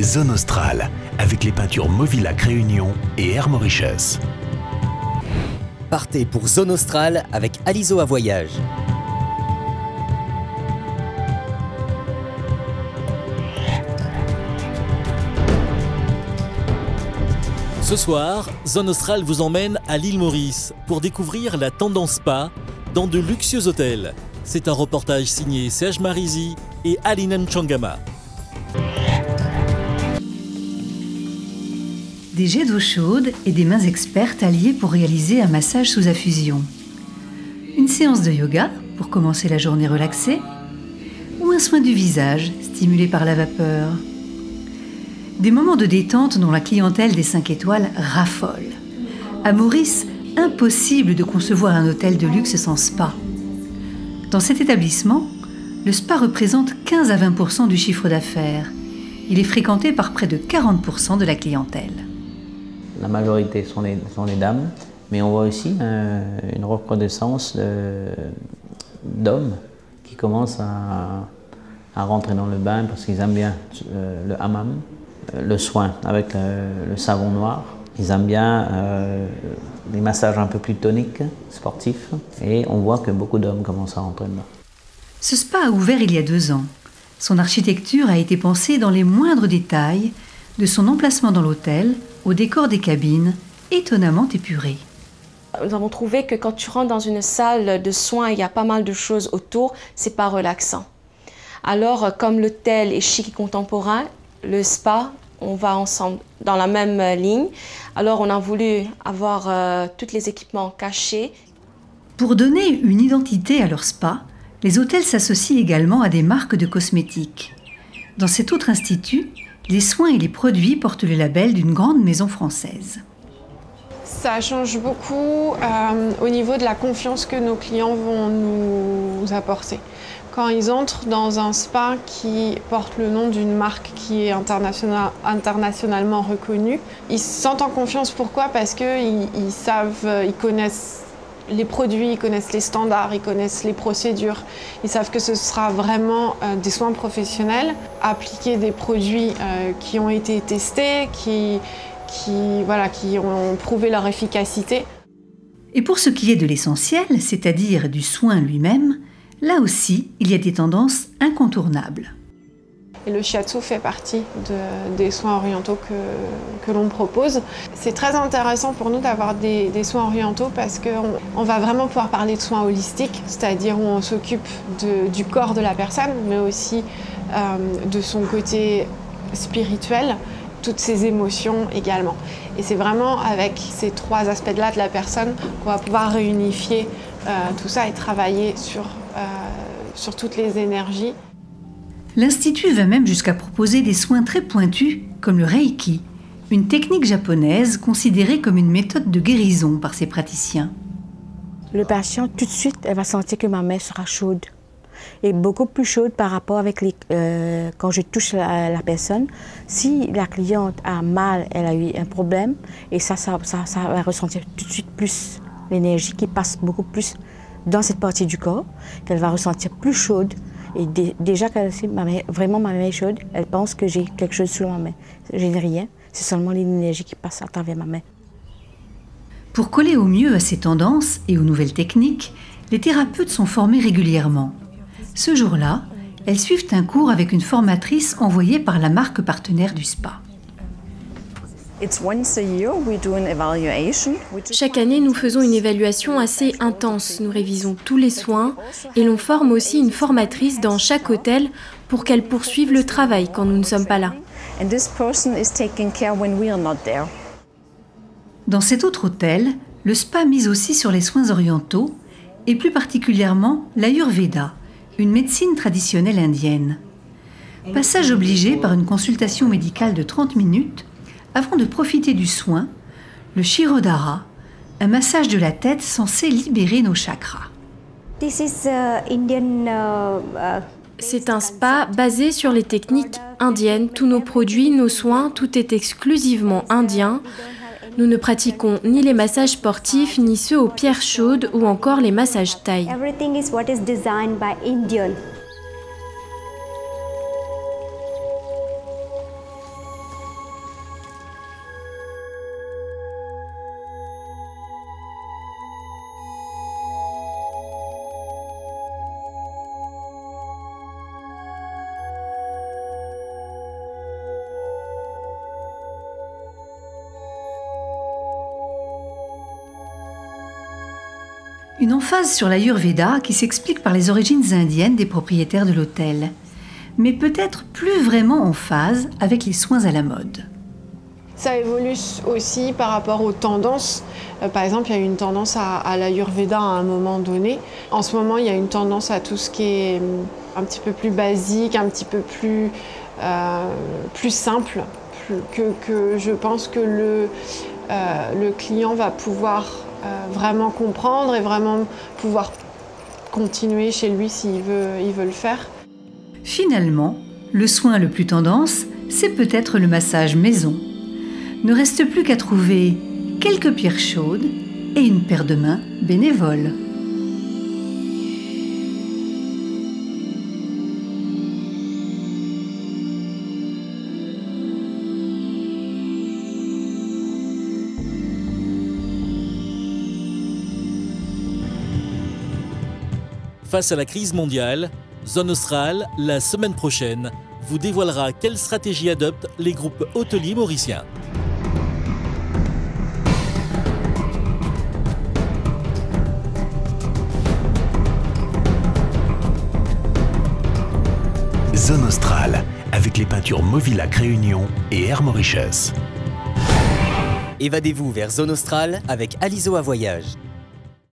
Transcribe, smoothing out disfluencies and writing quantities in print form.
Zone Australe, avec les peintures Movilac Réunion et Air Mauritius. Partez pour Zone Australe avec Aliso à Voyage. Ce soir, Zone Australe vous emmène à l'île Maurice pour découvrir la tendance spa dans de luxueux hôtels. C'est un reportage signé Serge Marizi et Alina Changama. Des jets d'eau chaude et des mains expertes alliées pour réaliser un massage sous infusion. Une séance de yoga pour commencer la journée relaxée ou un soin du visage stimulé par la vapeur. Des moments de détente dont la clientèle des 5 étoiles raffole. À Maurice, impossible de concevoir un hôtel de luxe sans spa. Dans cet établissement, le spa représente 15 à 20% du chiffre d'affaires. Il est fréquenté par près de 40% de la clientèle. La majorité sont les dames, mais on voit aussi une recrudescence d'hommes qui commencent à rentrer dans le bain parce qu'ils aiment bien le hammam, le soin avec le savon noir. Ils aiment bien les massages un peu plus toniques, sportifs, et on voit que beaucoup d'hommes commencent à rentrer dedans. Ce spa a ouvert il y a 2 ans. Son architecture a été pensée dans les moindres détails, de son emplacement dans l'hôtel au décor des cabines, étonnamment épuré. Nous avons trouvé que quand tu rentres dans une salle de soins, il y a pas mal de choses autour, c'est pas relaxant. Alors, comme l'hôtel est chic et contemporain, le spa, on va ensemble dans la même ligne. Alors, on a voulu avoir tous les équipements cachés. Pour donner une identité à leur spa, les hôtels s'associent également à des marques de cosmétiques. Dans cet autre institut, les soins et les produits portent le label d'une grande maison française. Ça change beaucoup au niveau de la confiance que nos clients vont nous apporter. Quand ils entrent dans un spa qui porte le nom d'une marque qui est internationalement reconnue, ils se sentent en confiance. Pourquoi? Parce qu'ils ils connaissent les produits, ils connaissent les standards, ils connaissent les procédures. Ils savent que ce sera vraiment des soins professionnels, appliquer des produits qui ont été testés, qui ont prouvé leur efficacité. Et pour ce qui est de l'essentiel, c'est-à-dire du soin lui-même, là aussi, il y a des tendances incontournables. Et le shiatsu fait partie des soins orientaux que l'on propose. C'est très intéressant pour nous d'avoir des soins orientaux parce qu'on va vraiment pouvoir parler de soins holistiques, c'est-à-dire où on s'occupe du corps de la personne, mais aussi de son côté spirituel, toutes ses émotions également. Et c'est vraiment avec ces 3 aspects-là de la personne qu'on va pouvoir réunifier tout ça et travailler sur toutes les énergies. L'Institut va même jusqu'à proposer des soins très pointus, comme le Reiki, une technique japonaise considérée comme une méthode de guérison par ses praticiens. Le patient, tout de suite, elle va sentir que ma main sera chaude. Et beaucoup plus chaude par rapport avec quand je touche la personne. Si la cliente a mal, elle a eu un problème, et ça va ressentir tout de suite plus l'énergie qui passe beaucoup plus dans cette partie du corps, qu'elle va ressentir plus chaude. Et déjà qu'elle sait vraiment ma main est chaude, elle pense que j'ai quelque chose sous ma main. Je n'ai rien, c'est seulement l'énergie qui passe à travers ma main. Pour coller au mieux à ces tendances et aux nouvelles techniques, les thérapeutes sont formés régulièrement. Ce jour-là, elles suivent un cours avec une formatrice envoyée par la marque partenaire du spa. Chaque année, nous faisons une évaluation assez intense. Nous révisons tous les soins et l'on forme aussi une formatrice dans chaque hôtel pour qu'elle poursuive le travail quand nous ne sommes pas là. Dans cet autre hôtel, le spa mise aussi sur les soins orientaux et plus particulièrement l'Ayurveda, une médecine traditionnelle indienne. Passage obligé par une consultation médicale de 30 minutes avant de profiter du soin, le Shirodhara, un massage de la tête censé libérer nos chakras. C'est un spa basé sur les techniques indiennes. Tous nos produits, nos soins, tout est exclusivement indien. Nous ne pratiquons ni les massages sportifs, ni ceux aux pierres chaudes ou encore les massages thaï. Une emphase sur l'Ayurveda qui s'explique par les origines indiennes des propriétaires de l'hôtel, mais peut-être plus vraiment en phase avec les soins à la mode. Ça évolue aussi par rapport aux tendances. Par exemple, il y a une tendance à l'Ayurveda à un moment donné. En ce moment, il y a une tendance à tout ce qui est un petit peu plus basique, un petit peu plus simple, que je pense que le client va pouvoir vraiment comprendre et vraiment pouvoir continuer chez lui s'il veut le faire. Finalement, le soin le plus tendance, c'est peut-être le massage maison. Ne reste plus qu'à trouver quelques pierres chaudes et une paire de mains bénévoles. Face à la crise mondiale, Zone Australe, la semaine prochaine, vous dévoilera quelle stratégie adoptent les groupes hôteliers mauriciens. Zone Australe, avec les peintures Movilac Réunion et Air Mauritius. Évadez-vous vers Zone Australe avec Aliso à Voyage.